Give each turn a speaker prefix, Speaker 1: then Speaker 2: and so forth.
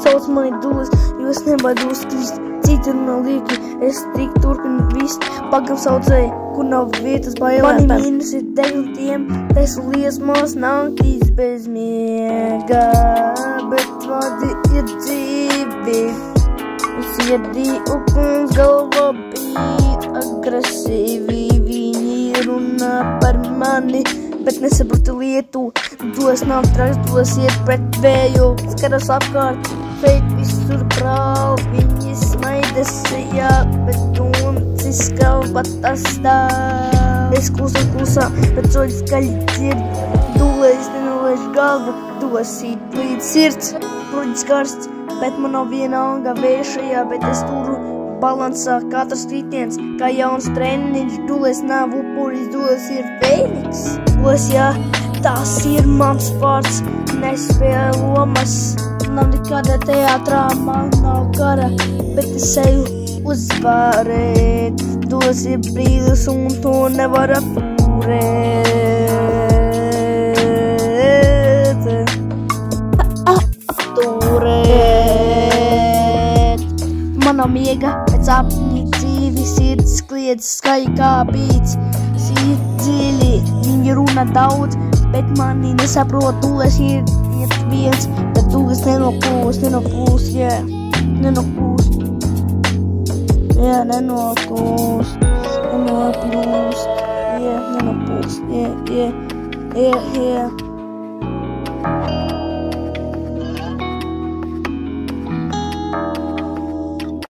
Speaker 1: sauc mani dūles, jo es nebaidos krist. Citi runā lieki, es tik turpinu vist. Pagam saucēju, kur nav vietas bailēm. Mani mīnus ir degļtiem, tesu liesmās naktīs bez miega. Bet vārdi ir dzīvi, sirdī uguns galvā bīt. Agresīvi viņi runā par mani, bet nesapratu lietu. Dos nav traks, dos iet pret vēju. Skatos apkārt, šeit visur brāl. Viņi smaidas sejā, bet duncis kalba tas stāv. Es klusām, bet soļi skaļi dzird. Dūlēs nenolaiž galvu, dosīt līdz sirds. Bruģis karsts, bet man nav vienalga vēršajā, bet es turu balansā katrs kritiens. Kā jauns treniņš, dūlēs nav upuris, dūlēs ir Fēniks. Dūlēs, jā, tas ir mans vārds, nespēja lomas. Nav nekāda teātrā, man nav gara, bet es eju uzvarēt. Dūlēs ir brīlis un to nevar apturēt. Man nav miega, bet sapņi dzīvi, sirds kliedz skaļi kā bīts. Sirds dziļi, viņi runā daudz, bet mani nesaprot. Dūlēs ir viens, bet dūlēs nenokūst, jā, nenokūst. Jā, nenokūst, jā, nenopūst, jā.